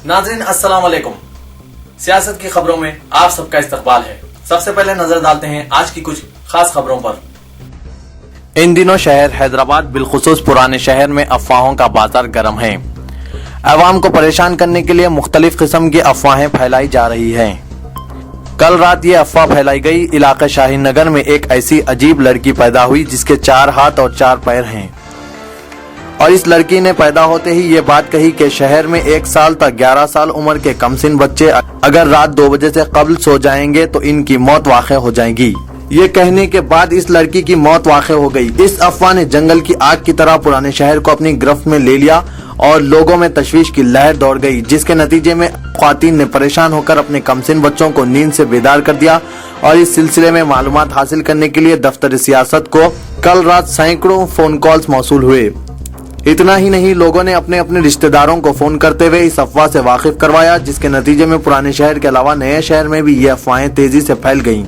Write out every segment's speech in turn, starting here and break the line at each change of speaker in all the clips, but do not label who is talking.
नाज़रीन अस्सलाम वालेकुम। सियासत की खबरों में आप सबका इस्तकबाल है। सबसे पहले नजर डालते हैं आज की कुछ खास खबरों पर। इन दिनों शहर हैदराबाद बिलखुसूस पुराने शहर में अफवाहों का बाजार गर्म है। अवाम को परेशान करने के लिए मुख्तलिफ किस्म की अफवाहें फैलाई जा रही हैं। कल रात ये अफवाह फैलाई गई, इलाके शाहीन नगर में एक ऐसी अजीब लड़की पैदा हुई जिसके 4 हाथ और 4 पैर हैं, और इस लड़की ने पैदा होते ही ये बात कही कि शहर में 1 साल तक 11 साल उम्र के कमसिन बच्चे अगर रात 2 बजे से कबल सो जाएंगे तो इनकी मौत वाक़ हो जाएगी। ये कहने के बाद इस लड़की की मौत वाक़ हो गई। इस अफवाह ने जंगल की आग की तरह पुराने शहर को अपनी गिरफ्त में ले लिया और लोगों में तशवीश की लहर दौड़ गई, जिसके नतीजे में ख्वातीन ने परेशान होकर अपने कमसिन बच्चों को नींद से बेदार कर दिया और इस सिलसिले में मालूमात हासिल करने के लिए दफ्तर सियासत को कल रात सैकड़ों फोन कॉल्स मौसूल हुए। इतना ही नहीं, लोगों ने अपने अपने रिश्तेदारों को फोन करते हुए इस अफवाह से वाकिफ करवाया, जिसके नतीजे में पुराने शहर के अलावा नए शहर में भी ये अफवाहें तेजी से फैल गईं।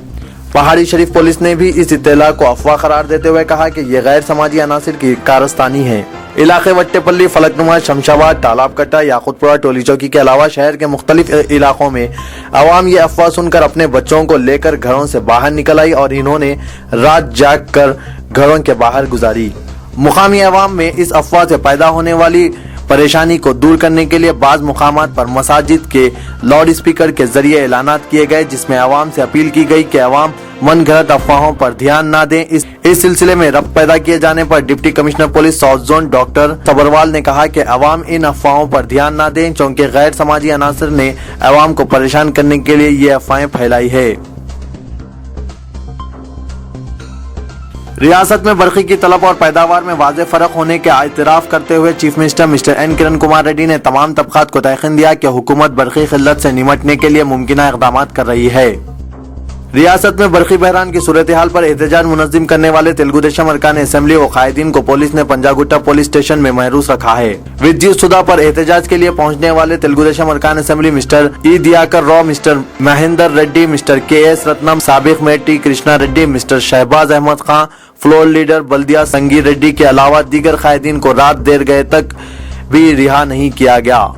पहाड़ी शरीफ पुलिस ने भी इस इत्तला को अफवाह करार देते हुए कहा कि ये गैर समाजी अनासिर की कारस्तानी है। इलाके वट्टेपल्ली, फलकनुमा, शमशाबाद, तालाब कट्टा, याकुतपुरा, टोली चौकी के अलावा शहर के मुख्तलिफ इलाकों में अवाम ये अफवाह सुनकर अपने बच्चों को लेकर घरों से बाहर निकल आई और इन्होंने रात जाग कर घरों के बाहर गुजारी। मुकामी अवाम में इस अफवाह से पैदा होने वाली परेशानी को दूर करने के लिए बाज़ मुकामात पर मसाजिद के लाउड स्पीकर के जरिए ऐलानात किए गए, जिसमें अवाम से अपील की गई कि अवाम मन गलत अफवाहों पर ध्यान न दें। इस सिलसिले में रब्त पैदा किए जाने पर deputy commissioner police south zone doctor Sabharwal ने कहा कि अवाम इन अफवाहों पर ध्यान न दें, क्योंकि गैर समाजी अनासर ने अवाम को परेशान करने के लिए ये अफवाहें फैलाई है। रियासत में बरखी की तलब और पैदावार में वाज़ेह फर्क होने के एतराफ़ करते हुए chief minister mister N Kiran Kumar Reddy ने तमाम तबक़ात को तयक़ीन दिया कि हुकूमत बरखी क़िल्लत से निमटने के लिए मुमकिना इक़दामात कर रही है। रियासत में बरखी बहरान की सूरत हाल पर एहतजाज मुनज़्ज़म करने वाले तेलुगु देशम अरकान असेंबली व कायदीन को पुलिस ने पंजागुट्टा पुलिस स्टेशन में महरूस रखा है। विद्युत सुधा पर एहतजाज के लिए पहुंचने वाले तेलुगु देशम अरकान assembly mister E Dayakar Rao, mister Mahender Reddy, mister KS Ratnam, साबिक mayor T Krishna Reddy, mister Shahbaz Ahmed Khan, floor leader बल्दिया संगी रेड्डी के अलावा दीगर कायदीन को रात देर गए तक भी रिहा नहीं किया गया।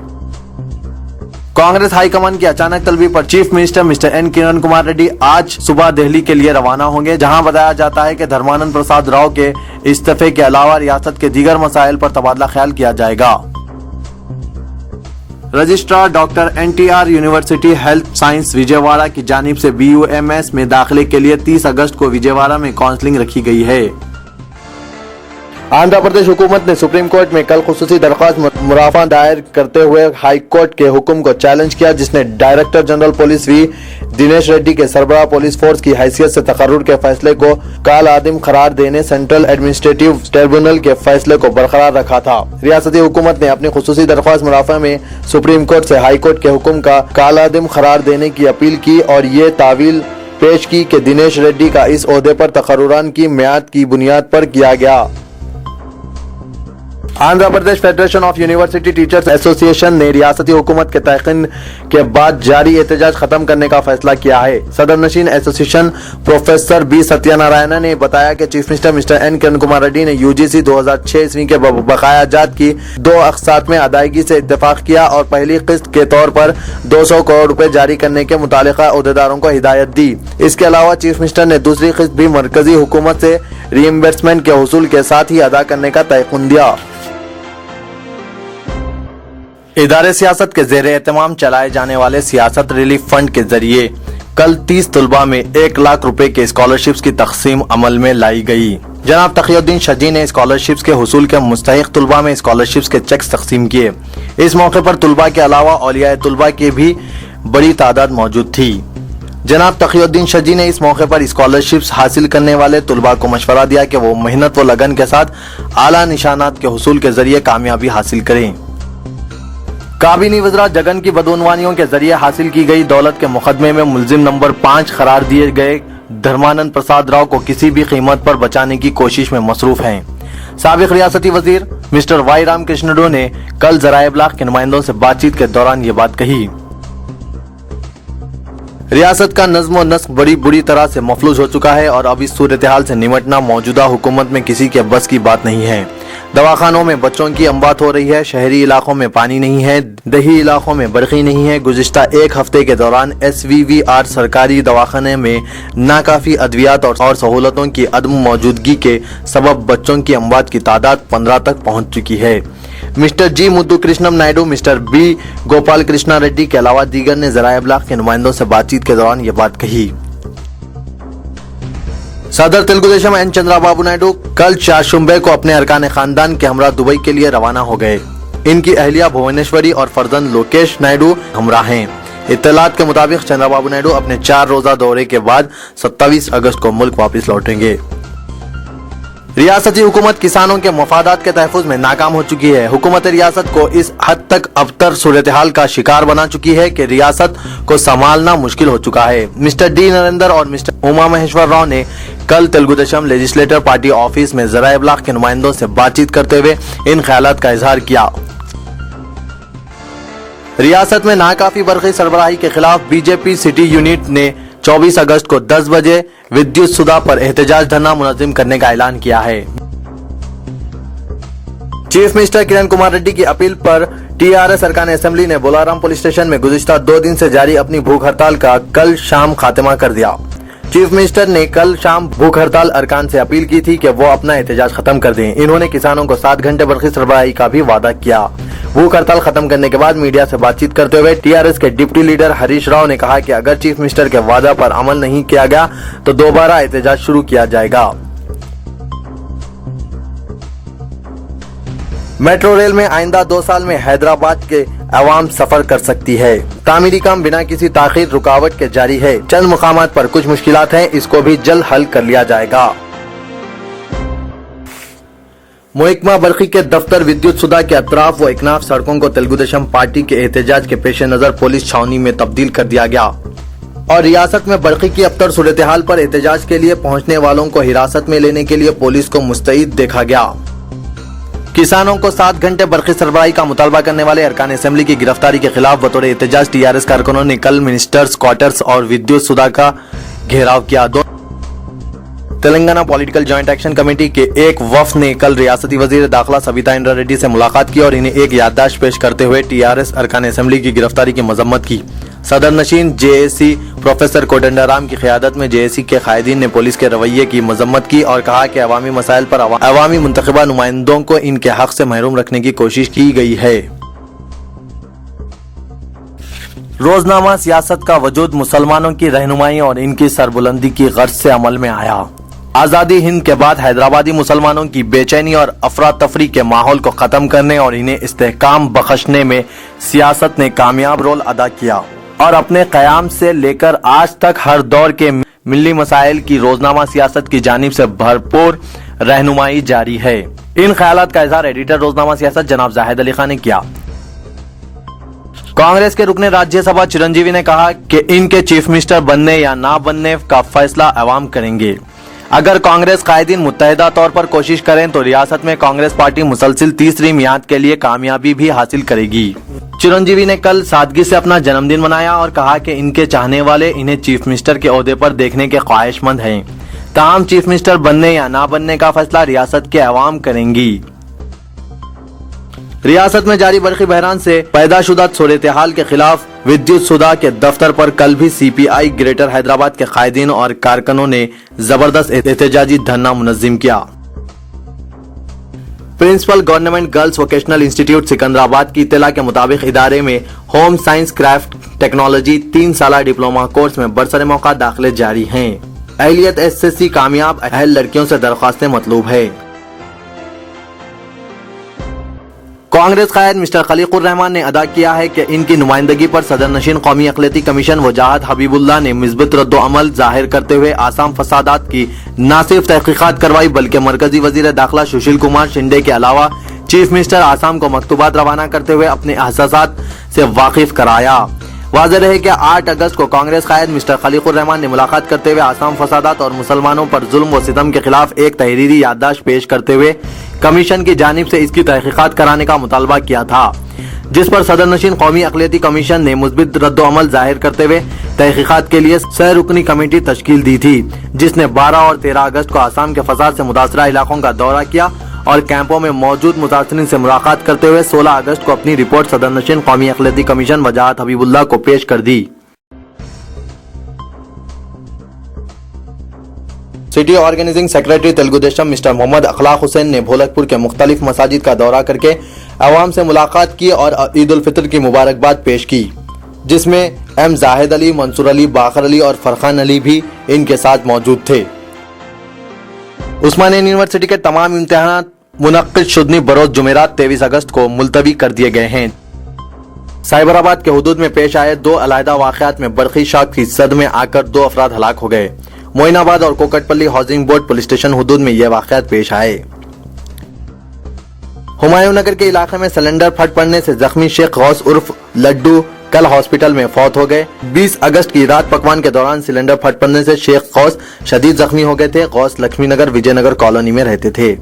कांग्रेस हाईकमान की अचानक तलबी पर chief minister mister N Kiran Kumar Reddy आज सुबह दिल्ली के लिए रवाना होंगे, जहां बताया जाता है कि धर्मानंद प्रसाद राव के इस्तीफे के अलावा रियासत के दीगर मसाइल पर तबादला ख्याल किया जाएगा। Registrar doctor NTR university health science Vijayawada की जानिब से BUMS में दाखिले के लिए 30 अगस्त को विजयवाड़ा में काउंसलिंग रखी गई है। आंध्र प्रदेश हुकूमत ने सुप्रीम कोर्ट में कल खुसूसी दरख्वास्त मुराफा दायर करते हुए हाई कोर्ट के हुक्म को चैलेंज किया, जिसने director general police V Dinesh Reddy के सरबराह पुलिस फोर्स की हैसियत से तकर्रुर के फैसले को काल आदिम करार देने सेंट्रल एडमिनिस्ट्रेटिव ट्रिब्यूनल के फैसले को बरकरार रखा था। रियासती हुकूमत ने अपनी खुसूसी दरख्वास्त मुराफा में सुप्रीम कोर्ट से हाई कोर्ट के हुक्म का काल आदिम करार देने की अपील की और ये तावील पेश की कि दिनेश रेड्डी का इस ओहदे पर तकर्रुरान की मियाद की बुनियाद पर किया गया। Andhra Pradesh federation of university teachers association ने रियासती हुकूमत के तयकीन के बाद जारी एहतजाज खत्म करने का फैसला किया है। सदर नशीन एसोसिएशन प्रोफेसर B सत्यनारायण ने बताया कि chief minister mister N Kiran Kumar Reddy ने UGC 2006 ईस्वी के बकाया जात की 2 अक़सात में अदायगी से इत्तेफाक किया और पहली किस्त के तौर पर 200 करोड़ रुपए जारी करने के मुतालिका ओहदेदारों को हिदायत दी। इसके अलावा चीफ मिनिस्टर ने दूसरी किस्त भी मरकजी हुकूमत से रीइंबर्समेंट के हुसूल के साथ ही अदा करने का तयक़ुन दिया। इदारे सियासत के ज़ेरे एहतमाम चलाए जाने वाले सियासत रिलीफ फंड के जरिए कल 30 तलबा में 1 लाख रुपए के स्कॉलरशिप्स की तकसीम अमल में लाई गई। जनाब तकीउद्दीन शजी ने स्कॉलरशिप्स के हुसूल के मुस्तहिक तलबा में स्कॉलरशिप्स के चेक्स तकसीम किए। इस मौके पर तलबा के अलावा औलियाए तलबा की भी बड़ी तादाद मौजूद थी। जनाब तकीउद्दीन शजी ने इस मौके पर स्कॉलरशिप्स हासिल करने वाले तलबा को मशवरा दिया कि वो मेहनत व लगन के साथ आला निशानात के हुसूल के जरिए कामयाबी हासिल करें। काबीनी वज़रा जगन की बदउनवानियों के जरिए हासिल की गई दौलत के मुकदमे में मुलजिम नंबर 5 करार दिए गए धर्मानंद प्रसाद राव को किसी भी कीमत पर बचाने की कोशिश में मसरूफ हैं। साबिक रियासती वजीर मिस्टर वाई रामकृष्णन ने कल ज़राए इब्लाग के नुमाइंदों से बातचीत के दौरान ये बात कही। रियासत का नज़्म व नस्क बड़ी बुरी तरह से मफलूज हो चुका है और अब इस सूरत हाल से निमटना मौजूदा हुकूमत में किसी के बस की बात नहीं है। दवाखानों में बच्चों की अमवात हो रही है। शहरी इलाकों में पानी नहीं है, देही इलाकों में बरक़ी नहीं है। गुज़िश्ता एक हफ्ते के दौरान SVVR सरकारी दवाखाने में नाकाफी अद्वियात और सहूलतों की अदम मौजूदगी के सबब बच्चों की अमवात की तादाद 15 तक पहुंच चुकी है। मिस्टर जी मुद्दुकृष्णम नायडू, मिस्टर B गोपाल कृष्णा रेड्डी के अलावा दीगर ने ज़राए इब्लाग के नुमाइंदों से बातचीत के दौरान ये बात कही। सदर तेलुगुदेशम एन चंद्राबाबू नायडू कल 4 शुंबे को अपने अरकान खानदान के हमरा दुबई के लिए रवाना हो गए। इनकी अहलिया भुवनेश्वरी और फर्जंद लोकेश नायडू हमरा हैं। इत्तलात के मुताबिक चंद्राबाबू नायडू अपने 4 रोजा दौरे के बाद 27 अगस्त को मुल्क वापस लौटेंगे। रियासती हुकूमत किसानों के मफादात के तहफ़्फ़ुज़ में नाकाम हो चुकी है। हुकूमत रियासत को इस हद तक अबतर सूरत हाल का शिकार बना चुकी है कि रियासत को संभालना मुश्किल हो चुका है। मिस्टर डी नरेंद्र और मिस्टर उमा महेश्वर राव ने कल तेलुगुदेशम लेजिस्लेटर पार्टी ऑफिस में ज़राए इब्लाग के नुमाइंदों से बातचीत करते हुए इन ख्यालात का इजहार किया। रियासत में नाकाफी बरक़ी सरबराही के खिलाफ बीजेपी सिटी यूनिट ने 24 अगस्त को 10 बजे विद्युत सुधा पर एहतजाज धरना मुनज़्ज़म करने का ऐलान किया है। चीफ मिनिस्टर किरण कुमार रेड्डी की अपील पर TRS अरकान असेंबली ने बोलाराम पुलिस स्टेशन में गुज़िश्ता 2 दिन से जारी अपनी भूख हड़ताल का कल शाम खात्मा कर दिया। चीफ मिनिस्टर ने कल शाम भूख हड़ताल अरकान से अपील की थी कि वो अपना एहतजाज खत्म कर दें। इन्होंने किसानों को 7 घंटे बरक़ी सरबराही का भी वादा किया। भूख हड़ताल खत्म करने के बाद मीडिया से बातचीत करते हुए TRS के डिप्टी लीडर हरीश राव ने कहा कि अगर चीफ मिनिस्टर के वादा पर अमल नहीं किया गया तो दोबारा एहतजाज शुरू किया जाएगा। मेट्रो रेल में आइंदा 2 साल में हैदराबाद के अवाम सफर कर सकती है। तामीरी काम बिना किसी ताखीर रुकावट के जारी है। चंद मुकामात पर कुछ मुश्किलात हैं, इसको भी जल्द हल कर लिया जाएगा। महकमा बरक़ी के दफ्तर विद्युत सुधा के अतराफ व इकनाफ सड़कों को तेलुगुदेशम पार्टी के एहतजाज के पेश नजर पुलिस छावनी में तब्दील कर दिया गया और रियासत में बरक़ी की अबतर सूरत हाल पर एहतजाज के लिए पहुंचने वालों को हिरासत में लेने के लिए पुलिस को मुस्तैद देखा गया। किसानों को 7 घंटे बरक़ी सरबराही का मुतालबा करने वाले अरकान असेंबली की गिरफ्तारी के खिलाफ बतौर एहतजाज TRS कारकुनों ने कल मिनिस्टर्स क्वार्टर्स और विद्युत सुधा का घेराव किया। Telangana political joint action committee के एक वफ्द ने कल रियासती वजीर दाखिला सविता इंद्रा रेड्डी से मुलाकात की और इन्हें एक याददाश्त पेश करते हुए TRS अरकान असेंबली की गिरफ्तारी की मजम्मत की। सदर नशीन JAC प्रोफेसर कोदंडाराम की क़यादत में JAC के कायदीन ने पुलिस के रवैये की मजम्मत की और कहा कि अवामी मसाइल पर अवामी मुंतखबा नुमाइंदों को इनके हक से महरूम रखने की कोशिश की गई है। रोजनामा सियासत का वजूद मुसलमानों की रहनुमाई और इनकी सरबुलंदी की गर्ज से अमल में आया। आज़ादी हिंद के बाद हैदराबादी मुसलमानों की बेचैनी और अफरा तफरी के माहौल को खत्म करने और इन्हें इस्तेहकाम बख्शने में सियासत ने कामयाब रोल अदा किया और अपने क़याम से लेकर आज तक हर दौर के मिली मसाइल की रोजनामा सियासत की जानिब से भरपूर रहनुमाई जारी है। इन ख्यालात का इजहार एडिटर रोजनामा सियासत जनाब जाहिद अली खान ने किया। कांग्रेस के रुकने राज्यसभा चिरंजीवी ने कहा कि इनके चीफ मिनिस्टर बनने या ना बनने का फैसला अवाम करेंगे। अगर कांग्रेस कायदीन मुत्तहिदा तौर पर कोशिश करें तो रियासत में कांग्रेस पार्टी मुसलसिल तीसरी मियाद के लिए कामयाबी भी हासिल करेगी। चिरंजीवी ने कल सादगी से अपना जन्मदिन मनाया और कहा कि इनके चाहने वाले इन्हें चीफ मिनिस्टर के ओहदे पर देखने के ख्वाहिशमंद हैं। ताहम चीफ मिनिस्टर बनने या ना बनने का फैसला रियासत के अवाम करेंगी। रियासत में जारी बरक़ी बहरान से पैदाशुदा सूरत हाल के खिलाफ विद्युत सुधा के दफ्तर पर कल भी CPI ग्रेटर हैदराबाद के कायदीन और कारकुनों ने जबरदस्त एहतजाजी धरना मुनज़्ज़म किया। Principal government girls vocational institute Secunderabad की इत्तला के मुताबिक इदारे में होम साइंस क्राफ्ट टेक्नोलॉजी 3 साला डिप्लोमा कोर्स में बरसरे मौका दाखिले जारी हैं। अहलियत SSC कामयाब अहल लड़कियों से दरख्वास्तें मतलूब है। कांग्रेस कायद मिस्टर खलीकुर रहमान ने अदा किया है कि इनकी नुमाइंदगी पर सदर नशीन कौमी अक़लियती कमीशन वजाहत हबीबुल्लाह ने मिस्बत रद्द-ओ-अमल जाहिर करते हुए आसाम फसादात की न सिर्फ तहकीकात करवाई बल्कि मरकजी वजीर दाखिला सुशील कुमार शिंदे के अलावा चीफ मिनिस्टर आसाम को मकतूबात रवाना करते हुए अपने एहसासात से वाकिफ कराया। वाज़ेह रहे कि 8 अगस्त को कांग्रेस कायद मिस्टर खलीकुर रहमान ने मुलाकात करते हुए आसाम फसादात और मुसलमानों पर जुल्म व सितम के खिलाफ एक तहरीरी याददाश्त पेश करते हुए कमीशन की जानिब से इसकी तहकीकात कराने का मुतालबा किया था, जिस पर सदर नशीन कौमी अक़लियती कमीशन ने मुस्बित रद्द-ओ-अमल जाहिर करते हुए तहकीकात के लिए 6 रुकनी कमेटी तश्कील दी थी, जिसने 12 और 13 अगस्त को आसाम के फसाद से मुतासरा इलाकों का दौरा किया اور کیمپوں میں موجود متاثرین سے ملاقات کرتے ہوئے 16 اگست کو اپنی رپورٹ صدر نشین قومی اقلیتی کمیشن وجاہت حبیب اللہ کو پیش کر دی۔ City organising secretary Telugu Desam mister Mohammed Akhlaq Hussain نے بھولکپور کے مختلف مساجد کا دورہ کر کے عوام سے ملاقات کی اور عید الفطر کی مبارکباد پیش کی، جس میں ایم زاہد علی، منصور علی، باقر علی اور فرقان علی بھی ان کے ساتھ موجود تھے۔ عثمانیہ یونیورسٹی کے تمام امتحانات منعقد شدنی بروز جمعرات 23 اگست کو ملتوی کر دیے گئے ہیں۔ سائبر آباد کے حدود میں پیش آئے 2 علیحدہ واقعات میں برقی شاک کی زد میں آ کر 2 افراد ہلاک ہو گئے۔ معین آباد اور کوکٹ پلی ہاؤسنگ بورڈ پولیس اسٹیشن حدود میں یہ واقعات پیش آئے۔ ہمایوں نگر کے علاقے میں سلنڈر پھٹ پڑنے سے زخمی شیخ غوث عرف لڈو کل ہاسپٹل میں فوت ہو گئے۔ 20 اگست کی رات پکوان کے دوران سلنڈر پھٹ پڑنے سے شیخ غوث شدید زخمی ہو گئے تھے۔ غوث لکشمی نگر وجے نگر کالونی میں رہتے تھے،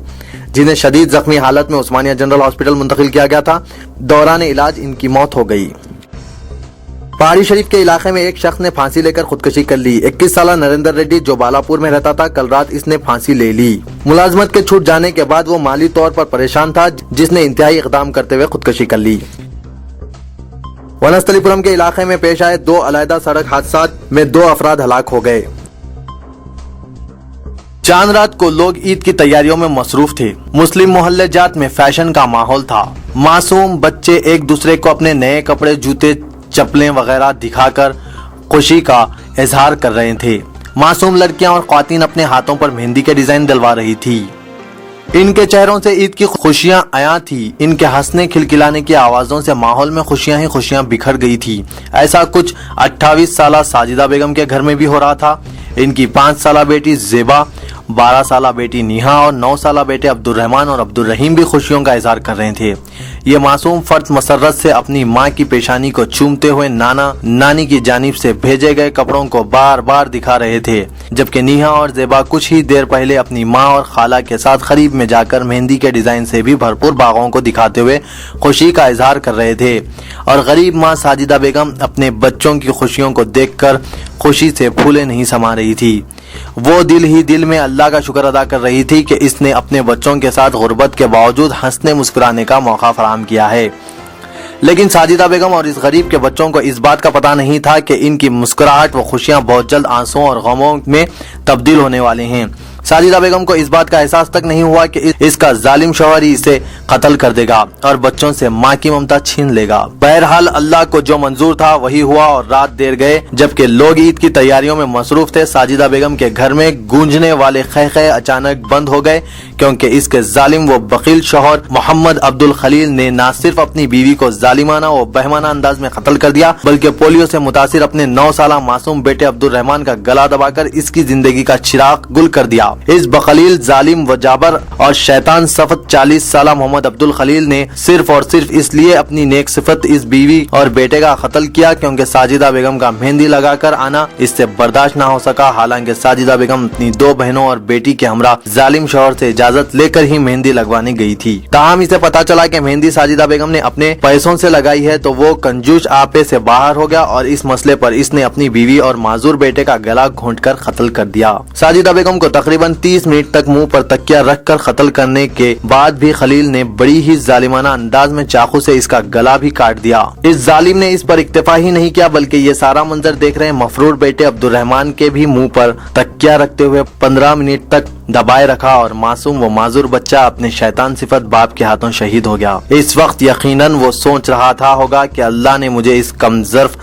جنہیں شدید زخمی حالت میں عثمانیہ جنرل ہاسپٹل منتقل کیا گیا تھا۔ دوران علاج ان کی موت ہو گئی۔ پہاڑی شریف کے علاقے میں ایک شخص نے پھانسی لے کر خودکشی کر لی۔ 21 سالہ نریندر ریڈی جو بالاپور میں رہتا تھا، کل رات اس نے پھانسی لے لی۔ ملازمت کے چھوٹ جانے کے بعد وہ مالی طور پر پریشان تھا، جس نے انتہائی اقدام کرتے ہوئے خودکشی کر لی۔ ونستلی پورم کے علاقے میں پیش آئے 2 علیحدہ سڑک حادثات میں 2 افراد ہلاک ہو گئے۔ چاند رات کو لوگ عید کی تیاریوں میں مصروف تھے۔ مسلم محلے جات میں فیشن کا ماحول تھا۔ معصوم بچے ایک دوسرے کو اپنے نئے کپڑے، جوتے، چپلیں وغیرہ دکھا کر خوشی کا اظہار کر رہے تھے۔ معصوم لڑکیاں اور خواتین اپنے ہاتھوں پر مہندی کے ڈیزائن ڈلوا رہی تھی۔ ان کے چہروں سے عید کی خوشیاں عیاں تھی۔ ان کے ہنسنے کھلکھلانے کی آوازوں سے ماحول میں خوشیاں ہی خوشیاں بکھر گئی تھی۔ ایسا کچھ 28 سالہ ساجدہ بیگم کے گھر میں بھی ہو رہا تھا۔ ان کی 5 سالہ بیٹی زیبا، 12 سالہ بیٹی نیہا اور 9 سالہ بیٹے عبد الرحمان اور عبد الرحیم بھی خوشیوں کا اظہار کر رہے تھے۔ یہ معصوم فرد مسرت سے اپنی ماں کی پیشانی کو چومتے ہوئے نانا نانی کی جانب سے بھیجے گئے کپڑوں کو بار بار دکھا رہے تھے، جبکہ نیہا اور زیبا کچھ ہی دیر پہلے اپنی ماں اور خالہ کے ساتھ قریب میں جا کر مہندی کے ڈیزائن سے بھی بھرپور باغوں کو دکھاتے ہوئے خوشی کا اظہار کر رہے تھے، اور غریب ماں ساجدہ بیگم اپنے بچوں کی خوشیوں کو دیکھ کر خوشی سے پھولے نہیں سما رہی تھی۔ وہ دل ہی دل میں اللہ کا شکر ادا کر رہی تھی کہ اس نے اپنے بچوں کے ساتھ غربت کے باوجود ہنسنے مسکرانے کا موقع فراہم کیا ہے۔ لیکن ساجدہ بیگم اور اس غریب کے بچوں کو اس بات کا پتہ نہیں تھا کہ ان کی مسکراہٹ و خوشیاں بہت جلد آنسوؤں اور غموں میں تبدیل ہونے والے ہیں۔ ساجدہ بیگم کو اس بات کا احساس تک نہیں ہوا کہ اس کا ظالم شوہر ہی اسے قتل کر دے گا اور بچوں سے ماں کی ممتا چھین لے گا۔ بہرحال اللہ کو جو منظور تھا وہی ہوا اور رات دیر گئے۔ جبکہ لوگ عید کی تیاریوں میں مصروف تھے، ساجدہ بیگم کے گھر میں گونجنے والے خے اچانک بند ہو گئے، کیونکہ اس کے ظالم و بخیل شوہر محمد عبد الخلیل نے نہ صرف اپنی بیوی کو ظالمانہ و بہمانہ انداز میں قتل کر دیا، بلکہ پولیو سے متاثر اپنے 9 سالہ معصوم بیٹے عبد الرحمان کا گلا دبا کر اس کی زندگی کا چراغ گل کر دیا۔ اس بخلیل، ظالم و جابر اور شیطان صفت 40 سالہ محمد عبد الخلیل نے صرف اور صرف اس لیے اپنی نیک صفت اس بیوی اور بیٹے کا قتل کیا کیونکہ ساجدہ بیگم کا مہندی لگا کر آنا اس سے برداشت نہ ہو سکا۔ حالانکہ ساجدہ بیگم اپنی 2 بہنوں اور بیٹی کے ہمراہ ظالم شوہر سے اجازت لے کر ہی مہندی لگوانے گئی تھی۔ تاہم اسے پتا چلا کہ مہندی ساجدہ بیگم نے اپنے پیسوں سے لگائی ہے تو وہ کنجوس آپے سے باہر ہو گیا اور اس مسئلے پر اس نے اپنی بیوی اور معذور بیٹے کا گلا گھونٹ کر قتل کر دیا۔ ساجدہ بیگم کو تقریباً 30 منٹ تک منہ پر تکیہ رکھ کر قتل کرنے کے بعد بھی خلیل نے بڑی ہی ظالمانہ انداز میں چاقو سے اس کا گلا بھی کاٹ دیا۔ اس ظالم نے اس پر اکتفا ہی نہیں کیا بلکہ یہ سارا منظر دیکھ رہے مفرور بیٹے عبد الرحمان کے بھی منہ پر تکیہ رکھتے ہوئے 15 منٹ تک دبائے رکھا اور معصوم و معذور بچہ اپنے شیطان صفت باپ کے ہاتھوں شہید ہو گیا۔ اس وقت یقیناً وہ سوچ رہا تھا ہوگا کہ اللہ نے مجھے اس کم ظرف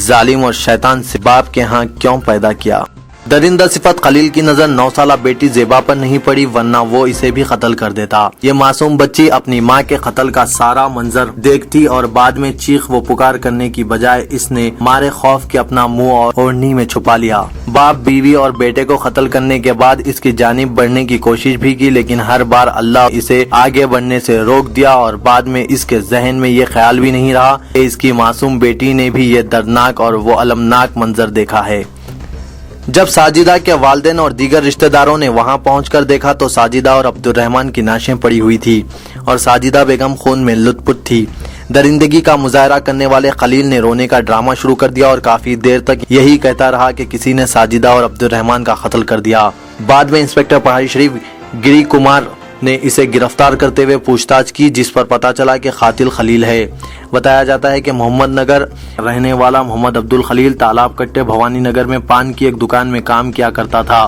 ظالم اور شیطان سے باپ کے ہاں کیوں پیدا کیا۔ درندہ صفت خلیل کی نظر 9 سالہ بیٹی زیبا پر نہیں پڑی ورنہ وہ اسے بھی قتل کر دیتا۔ یہ معصوم بچی اپنی ماں کے قتل کا سارا منظر دیکھتی اور بعد میں چیخ و پکار کرنے کی بجائے اس نے مارے خوف کے اپنا منہ اور اوڑھنی میں چھپا لیا۔ باپ بیوی اور بیٹے کو قتل کرنے کے بعد اس کی جانب بڑھنے کی کوشش بھی کی لیکن ہر بار اللہ اسے آگے بڑھنے سے روک دیا اور بعد میں اس کے ذہن میں یہ خیال بھی نہیں رہا کہ اس کی معصوم بیٹی نے بھی یہ دردناک اور وہ المناک منظر دیکھا ہے۔ جب ساجدہ کے والدین اور دیگر رشتہ داروں نے وہاں پہنچ کر دیکھا تو ساجدہ اور عبد الرحمان کی نعشیں پڑی ہوئی تھی اور ساجدہ بیگم خون میں لت پت تھی۔ درندگی کا مظاہرہ کرنے والے خلیل نے رونے کا ڈرامہ شروع کر دیا اور کافی دیر تک یہی کہتا رہا کہ کسی نے ساجدہ اور عبد الرحمان کا قتل کر دیا۔ بعد میں انسپکٹر پہاڑی شریف گری کمار ने इसे गिरफ्तार करते हुए पूछताछ की, जिस पर पता चला कि कातिल खलील है। बताया जाता है कि मोहम्मद नगर रहने वाला मोहम्मद अब्दुल खलील तालाब कट्टे भवानी नगर में पान की एक दुकान में काम किया करता था।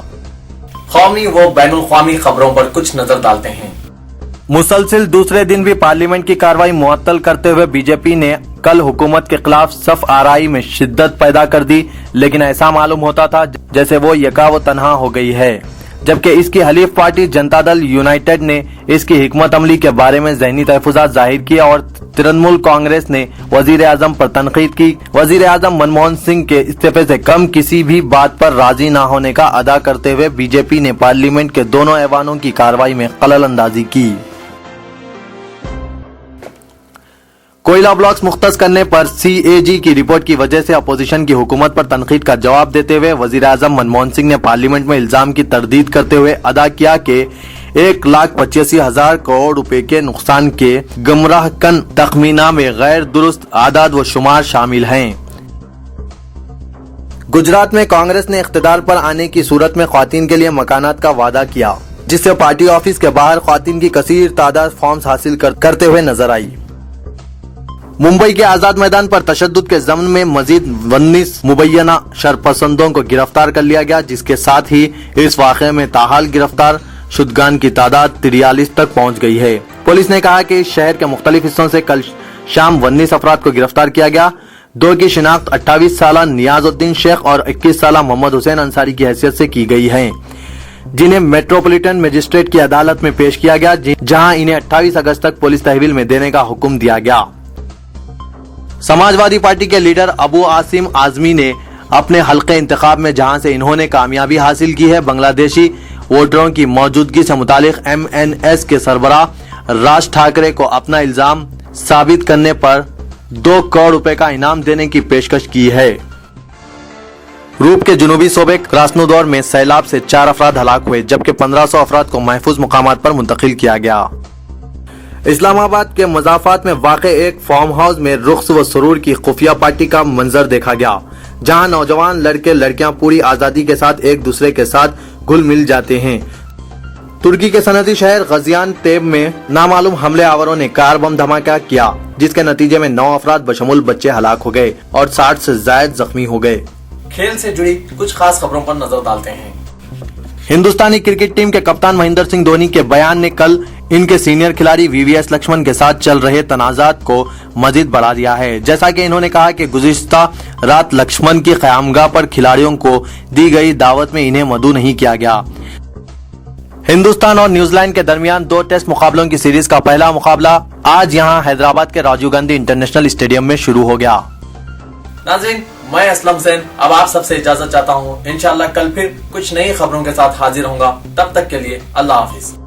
कौमी व बैनुल क़ौमी खबरों पर कुछ नजर डालते हैं। मुसलसिल दूसरे दिन भी पार्लियामेंट की कार्रवाई मुअत्तल करते हुए बीजेपी ने कल हुकूमत के खिलाफ सफ आराई में शिद्दत पैदा कर दी, लेकिन ऐसा मालूम होता था जैसे वो यका व तन्हा हो गई है। जबकि इसकी हलीफ पार्टी जनता दल यूनाइटेड ने इसकी हिकमत अमली के बारे में ज़हनी तहफ़्फ़ुज़ात जाहिर किया और तृणमूल कांग्रेस ने वजीर आजम पर तनकीद की। वजीर आजम मनमोहन सिंह के इस्तीफे से कम किसी भी बात पर राजी न होने का अदा करते हुए बीजेपी ने पार्लियामेंट के दोनों ऐवानों की कार्रवाई में खलल अंदाजी की। कोयला ब्लॉक्स मुख्तस करने पर CAG की रिपोर्ट की वजह से अपोजिशन की हुकूमत पर तनकीद का जवाब देते हुए वजीर आजम मनमोहन सिंह ने पार्लियामेंट में इल्जाम की तरदीद करते हुए अदा किया कि 1,85,000 करोड़ रुपए के नुकसान के गुमराहकन तखमीना में गैर दुरुस्त आदाद व शुमार शामिल हैं। गुजरात में कांग्रेस ने इख्तिदार पर आने की सूरत में ख्वातीन के लिए मकानात का वादा किया, जिससे पार्टी ऑफिस के बाहर ख्वातीन की कसीर तादाद फॉर्म्स हासिल करते हुए नजर आई। मुंबई के आजाद मैदान पर तशद्दुद के ज़मन में मजीद 19 मुबैना शरपसंदों को गिरफ्तार कर लिया गया, जिसके साथ ही इस वाक़े में ताहाल गिरफ्तार शुदगान की तादाद 43 तक पहुंच गई है। पुलिस ने कहा कि इस शहर के मुख्तलिफ हिस्सों से कल शाम 19 अफराद को गिरफ्तार किया गया। 2 की शिनाख्त 28 साला नियाजुद्दीन शेख और 21 साला मोहम्मद हुसैन अंसारी की हैसियत से की गई है, जिन्हें मेट्रोपॉलिटन मजिस्ट्रेट की अदालत में पेश किया गया, जहां इन्हें 28 अगस्त तक पुलिस तहवील में देने का हुक्म दिया गया। समाजवादी पार्टी के लीडर अबू आसिम आजमी ने अपने हल्के इंतखाब में जहां से इन्होंने कामयाबी हासिल की है, बांग्लादेशी वोटरों की मौजूदगी से मुतालिक MNS के सरबराह राज ठाकरे को अपना इल्जाम साबित करने पर 2 करोड़ रुपए का इनाम देने की पेशकश की है। रूप के जुनूबी सूबे क्रास्नोदर में सैलाब से 4 अफराद हलाक हुए, जबकि 1500 अफराद को महफूज मुकामात पर मुंतकिल किया गया। इस्लामाबाद के मजाफात में वाक़े एक फार्म हाउस में रुख्स व सुरूर की खुफिया पार्टी का मंजर देखा गया, जहां नौजवान लड़के लड़कियां पूरी आजादी के साथ एक दूसरे के साथ घुल मिल जाते हैं। तुर्की के सनती शहर गाजियानतेप में नामालूम हमले आवरों ने कार बम धमाका किया, जिसके नतीजे में 9 अफराद बशमुल बच्चे हलाक हो गए और 60 से ज्यादा जख्मी हो गए। खेल से जुड़ी कुछ खास खबरों पर नजर डालते हैं। हिंदुस्तानी क्रिकेट टीम के कप्तान महेंद्र सिंह धोनी के बयान ने कल इनके सीनियर खिलाड़ी VVS लक्ष्मण के साथ चल रहे तनाजात को मजीद बढ़ा दिया है। जैसा कि इन्होंने कहा कि गुज़िश्ता रात लक्ष्मण की क़यामगाह पर खिलाड़ियों को दी गई दावत में इन्हें मदऊ नहीं किया गया। हिंदुस्तान और न्यूजीलैंड के दरमियान 2 टेस्ट मुकाबलों की सीरीज का पहला मुकाबला आज यहां हैदराबाद के राजीव गांधी इंटरनेशनल स्टेडियम में शुरू हो गया। नाज़रीन, मैं असलम हुसैन अब आप सबसे इजाजत चाहता हूं। इंशाअल्लाह कल फिर कुछ नई खबरों के साथ हाजिर होऊंगा। तब तक के लिए अल्लाह हाफिज।